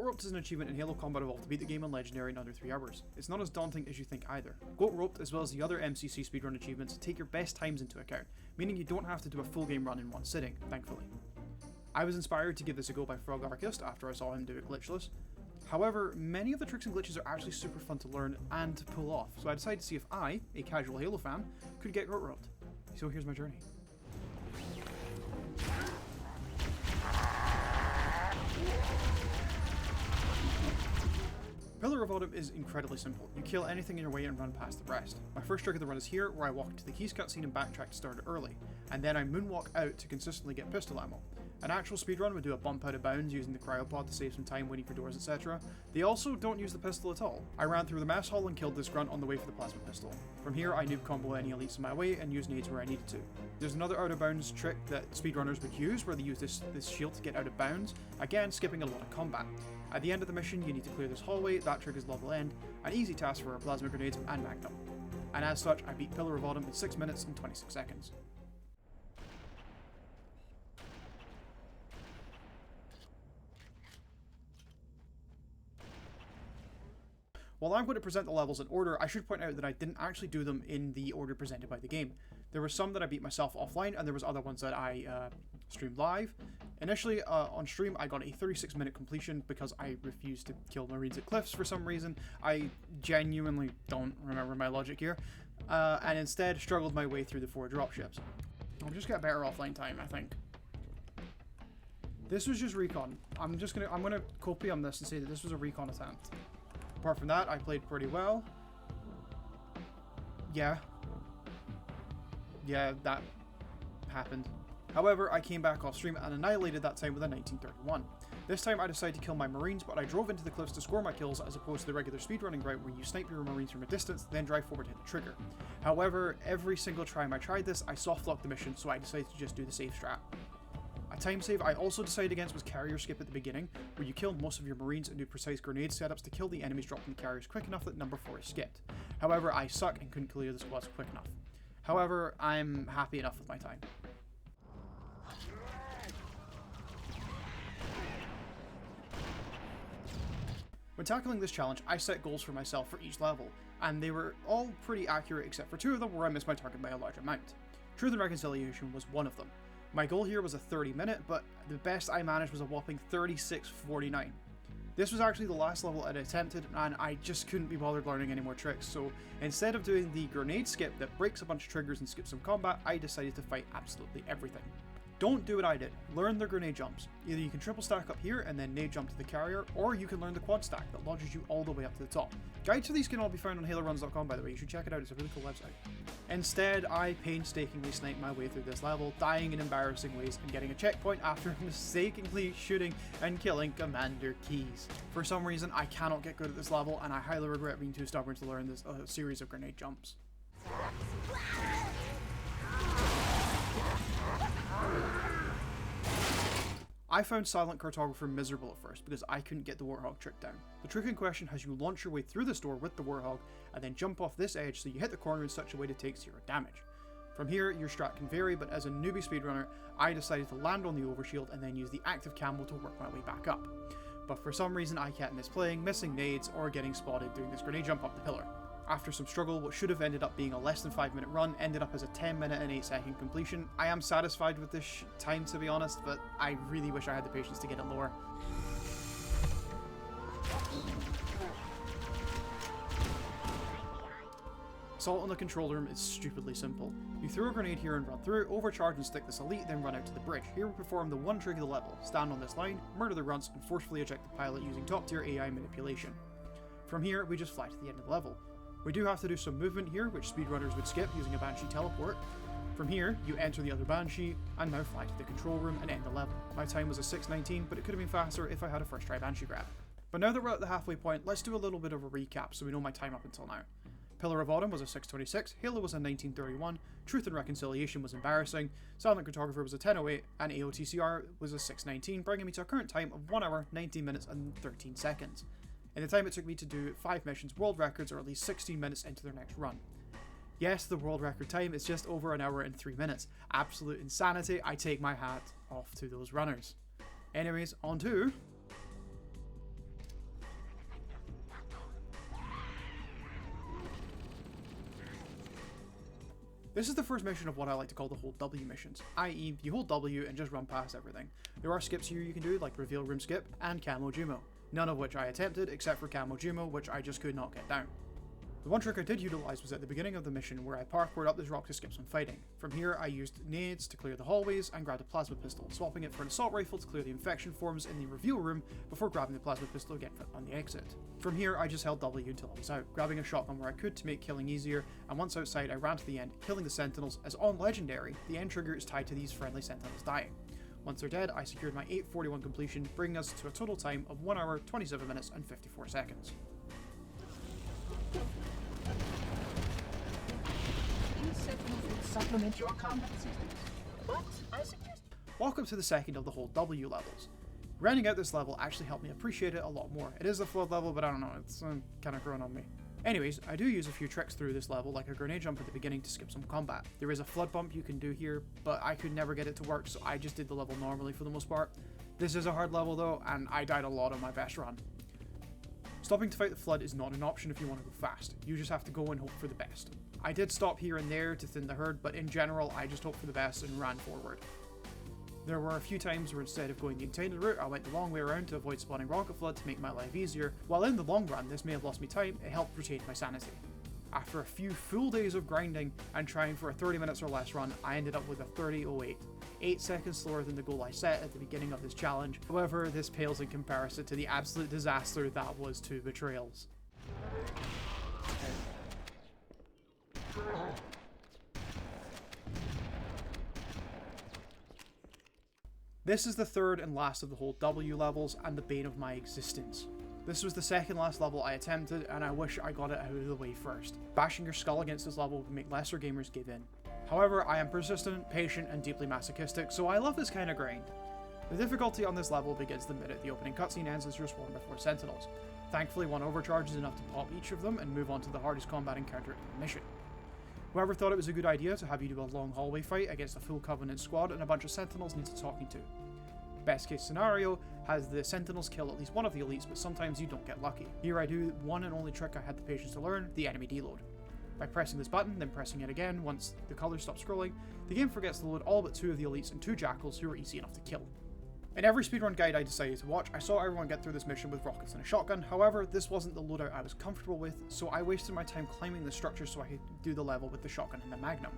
Roped is an achievement in Halo Combat Evolved to beat the game on Legendary in under 3 hours. It's not as daunting as you think either. Goat Roped, as well as the other MCC speedrun achievements, take your best times into account, meaning you don't have to do a full game run in one sitting, thankfully. I was inspired to give this a go by Frogarchist after I saw him do it glitchless. However, many of the tricks and glitches are actually super fun to learn and to pull off, so I decided to see if I, a casual Halo fan, could get Goat Roped. So here's my journey. Pillar of Autumn is incredibly simple. You kill anything in your way and run past the rest. My first trick of the run is here, where I walk into the keys cutscene and backtrack to start it early, and then I moonwalk out to consistently get pistol ammo. An actual speedrun would do a bump out of bounds using the cryopod to save some time waiting for doors, etc. They also don't use the pistol at all. I ran through the mess hall and killed this grunt on the way for the plasma pistol. From here I noob combo any elites in my way and use nades where I needed to. There's another out of bounds trick that speedrunners would use where they use this shield to get out of bounds, again skipping a lot of combat. At the end of the mission you need to clear this hallway, that trick is level end, an easy task for plasma grenades and magnum. And as such I beat Pillar of Autumn in 6 minutes and 26 seconds. While I'm going to present the levels in order, I should point out that I didn't actually do them in the order presented by the game. There were some that I beat myself offline, and there was other ones that I streamed live. Initially, on stream, I got a 36-minute completion because I refused to kill Marines at cliffs for some reason. I genuinely don't remember my logic here, and instead struggled my way through the 4 dropships. I'll just get better offline time, I think. This was just recon. I'm gonna copy on this and say that this was a recon attempt. Apart from that, I played pretty well. Yeah, that happened. However, I came back off stream and annihilated that time with a 1931. This time I decided to kill my Marines, but I drove into the cliffs to score my kills as opposed to the regular speedrunning route where you snipe your Marines from a distance, then drive forward to hit the trigger. However, every single time I tried this, I soft-locked the mission, so I decided to just do the safe strat. A time save I also decided against was carrier skip at the beginning, where you kill most of your Marines and do precise grenade setups to kill the enemies dropping the carriers quick enough that number 4 is skipped. However, I suck and couldn't clear the squads quick enough. However, I'm happy enough with my time. When tackling this challenge, I set goals for myself for each level, and they were all pretty accurate except for 2 of them where I missed my target by a large amount. Truth and Reconciliation was one of them. My goal here was a 30-minute, but the best I managed was a whopping 36:49. This was actually the last level I'd attempted, and I just couldn't be bothered learning any more tricks, so instead of doing the grenade skip that breaks a bunch of triggers and skips some combat, I decided to fight absolutely everything. Don't do what I did. Learn the grenade jumps. Either you can triple stack up here and then nade jump to the carrier, or you can learn the quad stack that launches you all the way up to the top. Guides for these can all be found on haloruns.com, by the way. You should check it out. It's a really cool website. Instead, I painstakingly sniped my way through this level, dying in embarrassing ways and getting a checkpoint after mistakenly shooting and killing Commander Keys. For some reason, I cannot get good at this level, and I highly regret being too stubborn to learn this series of grenade jumps. I found Silent Cartographer miserable at first because I couldn't get the Warthog trick down. The trick in question has you launch your way through this door with the Warthog and then jump off this edge so you hit the corner in such a way to take 0 damage. From here, your strat can vary, but as a newbie speedrunner, I decided to land on the overshield and then use the active camo to work my way back up. But for some reason I kept misplaying, missing nades, or getting spotted doing this grenade jump up the pillar. After some struggle, what should have ended up being a less than 5-minute run ended up as a 10-minute and 8-second completion. I am satisfied with this time, to be honest, but I really wish I had the patience to get it lower. Assault on the control room is stupidly simple. You throw a grenade here and run through, overcharge and stick this elite, then run out to the bridge. Here we perform the one trick of the level, stand on this line, murder the runts, and forcefully eject the pilot using top tier AI manipulation. From here, we just fly to the end of the level. We do have to do some movement here, which speedrunners would skip using a Banshee teleport. From here, you enter the other Banshee, and now fly to the control room and end the level. My time was a 6:19, but it could have been faster if I had a first try Banshee grab. But now that we're at the halfway point, let's do a little bit of a recap so we know my time up until now. Pillar of Autumn was a 6:26, Halo was a 19:31, Truth and Reconciliation was embarrassing, Silent Cartographer was a 10:08, and AOTCR was a 6:19, bringing me to a current time of 1 hour, 19 minutes and 13 seconds. In the time it took me to do 5 missions, world records are at least 16 minutes into their next run. Yes, the world record time is just over 1 hour and 3 minutes. Absolute insanity. I take my hat off to those runners. Anyways, on to This is the first mission of what I like to call the hold W missions, i.e. you hold W and just run past everything. There are skips here you can do, like Reveal Room Skip and Camo Jumo, none of which I attempted except for Camo Jumo, which I just could not get down. The one trick I did utilise was at the beginning of the mission where I parkoured up this rock to skip some fighting. From here I used nades to clear the hallways and grabbed a plasma pistol, swapping it for an assault rifle to clear the infection forms in the reveal room before grabbing the plasma pistol again on the exit. From here I just held W until I was out, grabbing a shotgun where I could to make killing easier, and once outside I ran to the end, killing the sentinels, as on Legendary, the end trigger is tied to these friendly sentinels dying. Once they're dead, I secured my 8:41 completion, bringing us to a total time of 1 hour, 27 minutes and 54 seconds. Supplement your combat systems. But I suggest... Welcome to the second of the whole W levels. Rounding out this level actually helped me appreciate it a lot more. It is a flood level, but I don't know, it's kind of growing on me. Anyways, I do use a few tricks through this level, like a grenade jump at the beginning to skip some combat. There is a flood bump you can do here, but I could never get it to work, so I just did the level normally for the most part. This is a hard level though, and I died a lot on my best run. Stopping to fight the flood is not an option if you want to go fast. You just have to go and hope for the best. I did stop here and there to thin the herd, but in general I just hoped for the best and ran forward. There were a few times where instead of going the intended route, I went the long way around to avoid spawning rocket flood to make my life easier. While in the long run this may have lost me time, it helped retain my sanity. After a few full days of grinding and trying for a 30 minutes or less run, I ended up with a 30:08. 8 seconds slower than the goal I set at the beginning of this challenge. However, this pales in comparison to the absolute disaster that was 2 betrayals. This is the third and last of the whole W levels and the bane of my existence. This was the second last level I attempted, and I wish I got it out of the way first. Bashing your skull against this level would make lesser gamers give in. However, I am persistent, patient, and deeply masochistic, so I love this kind of grind. The difficulty on this level begins the minute the opening cutscene ends as you're swarmed by 4 sentinels. Thankfully, one overcharge is enough to pop each of them and move on to the hardest combat encounter in the mission. Whoever thought it was a good idea to have you do a long hallway fight against a full Covenant squad and a bunch of sentinels needs talking to. Best case scenario has the sentinels kill at least one of the elites, but sometimes you don't get lucky. Here I do one and only trick I had the patience to learn, the enemy deload. By pressing this button, then pressing it again once the colours stop scrolling, the game forgets to load all but 2 of the elites and 2 jackals who are easy enough to kill. In every speedrun guide I decided to watch, I saw everyone get through this mission with rockets and a shotgun. However, this wasn't the loadout I was comfortable with, so I wasted my time climbing the structure so I could do the level with the shotgun and the magnum.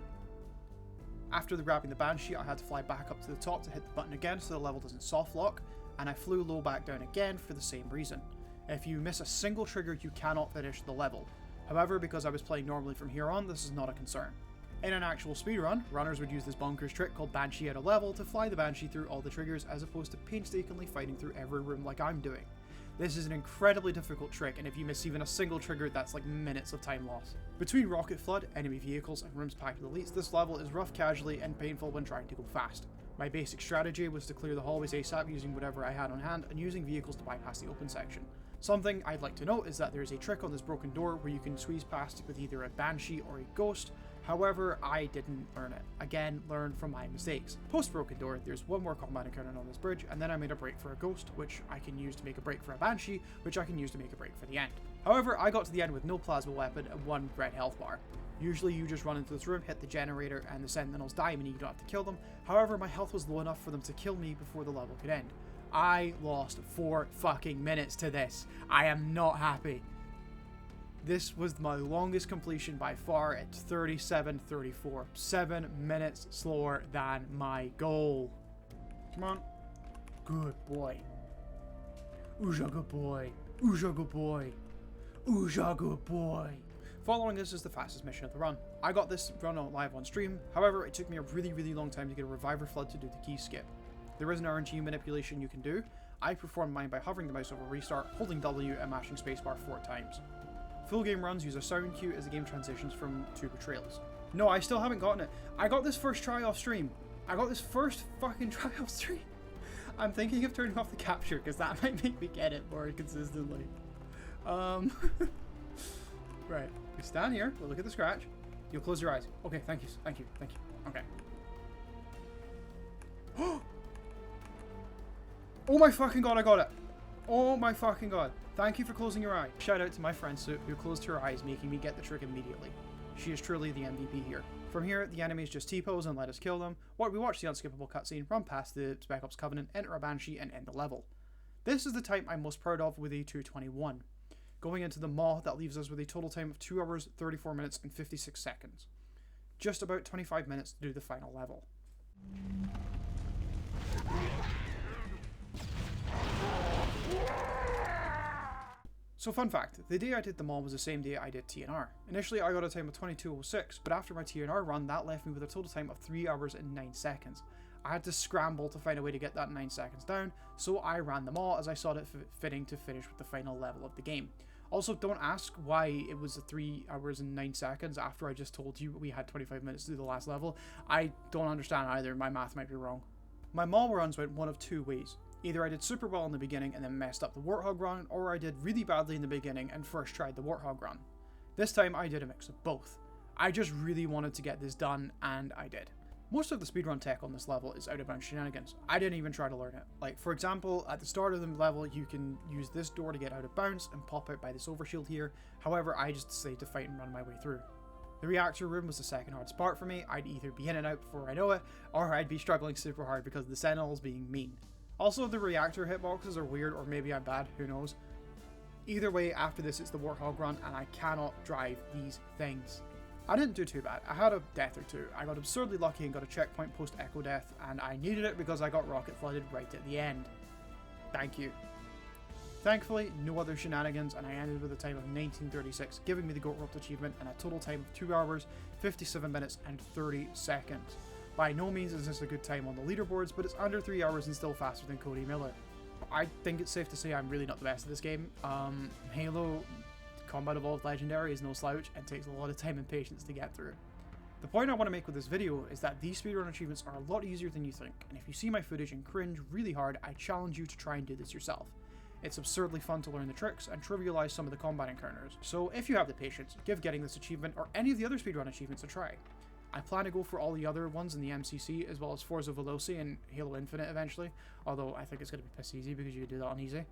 After grabbing the Banshee, I had to fly back up to the top to hit the button again so the level doesn't soft lock, and I flew low back down again for the same reason. If you miss a single trigger, you cannot finish the level. However, because I was playing normally from here on, this is not a concern. In an actual speedrun, runners would use this bonkers trick called Banshee out of level to fly the Banshee through all the triggers as opposed to painstakingly fighting through every room like I'm doing. This is an incredibly difficult trick, and if you miss even a single trigger, that's like minutes of time loss. Between rocket flood, enemy vehicles, and rooms packed with elites, this level is rough casually and painful when trying to go fast. My basic strategy was to clear the hallways ASAP using whatever I had on hand and using vehicles to bypass the open section. Something I'd like to note is that there is a trick on this broken door where you can squeeze past with either a Banshee or a Ghost. However, I didn't learn it. Again, learn from my mistakes. Post broken door, there's one more combat encounter on this bridge, and then I made a break for a Ghost, which I can use to make a break for a Banshee, which I can use to make a break for the end. However, I got to the end with no plasma weapon and 1 red health bar. Usually you just run into this room, hit the generator, and the sentinels die and you don't have to kill them. However, my health was low enough for them to kill me before the level could end. I lost 4 fucking minutes to this. I am not happy. This was my longest completion by far at 37:34. 7 minutes slower than my goal. Come on. Good boy. Ooja good boy. Ooja good boy. Ooja good boy. Following this is the fastest mission of the run. I got this run live on stream, however it took me a really long time to get a Reviver Flood to do the key skip. There is an RNG manipulation you can do. I performed mine by hovering the mouse over restart, holding W and mashing spacebar 4 times. Full game runs use a sound cue as the game transitions from 2 betrayals. No, I still haven't gotten it. I got this first try off stream. I got this first fucking try off stream. I'm thinking of turning off the capture because that might make me get it more consistently. Right. You stand here, we'll look at the scratch. You'll close your eyes. Okay, thank you. Okay. Oh my fucking god, I got it. Oh my fucking god. Thank you for closing your eye. Shout out to my friend Sue who closed her eyes, making me get the trick immediately. She is truly the MVP here. From here, the enemies just T-pose and let us kill them, while we watch the unskippable cutscene, run past the Spec Ops Covenant, enter a Banshee, and end the level. This is the time I'm most proud of with a 2:21. Going into the Maw, that leaves us with a total time of 2 hours, 34 minutes, and 56 seconds. Just about 25 minutes to do the final level. So fun fact, the day I did the Maw was the same day I did TNR. Initially I got a time of 22:06, but after my TNR run that left me with a total time of 3 hours and 9 seconds. I had to scramble to find a way to get that 9 seconds down, so I ran the Maw as I saw it fitting to finish with the final level of the game. Also, don't ask why it was 3 hours and 9 seconds after I just told you we had 25 minutes to do the last level. I don't understand either, my math might be wrong. My Maw runs went one of two ways. Either I did super well in the beginning and then messed up the Warthog run, or I did really badly in the beginning and first tried the Warthog run. This time I did a mix of both. I just really wanted to get this done, and I did. Most of the speedrun tech on this level is out-of-bounds shenanigans. I didn't even try to learn it. Like, for example, at the start of the level you can use this door to get out of bounds and pop out by this overshield here, however I just decided to fight and run my way through. The reactor room was the second hardest part for me. I'd either be in and out before I know it, or I'd be struggling super hard because of the Sentinels being mean. Also, the reactor hitboxes are weird, or maybe I'm bad, who knows. Either way, after this it's the Warthog run, and I cannot drive these things. I didn't do too bad. I had a death or two. I got absurdly lucky and got a checkpoint post Echo Death, and I needed it because I got rocket flooded right at the end. Thank you. Thankfully, no other shenanigans, and I ended with a time of 19:36, giving me the Goat Roped achievement and a total time of 2 hours, 57 minutes, and 30 seconds. By no means is this a good time on the leaderboards, but it's under 3 hours and still faster than Cody Miller. I think it's safe to say I'm really not the best at this game. Halo Combat Evolved Legendary is no slouch and takes a lot of time and patience to get through. The point I want to make with this video is that these speedrun achievements are a lot easier than you think, and if you see my footage and cringe really hard, I challenge you to try and do this yourself. It's absurdly fun to learn the tricks and trivialize some of the combat encounters, so if you have the patience, give getting this achievement or any of the other speedrun achievements a try. I plan to go for all the other ones in the MCC, as well as Forza Veloci and Halo Infinite eventually, although I think it's going to be piss easy because you can do that on easy.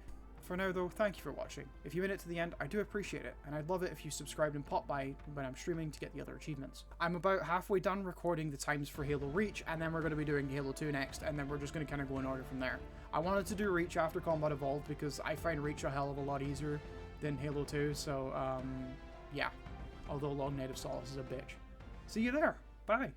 For now though, thank you for watching. If you made it to the end, I do appreciate it, and I'd love it if you subscribed and pop by when I'm streaming to get the other achievements. I'm about halfway done recording the times for Halo Reach, and then we're going to be doing Halo 2 next, and then we're just going to kind of go in order from there. I wanted to do Reach after Combat Evolved because I find Reach a hell of a lot easier than Halo 2, so yeah. Although Long Night of Solace is a bitch. See you there. Bye.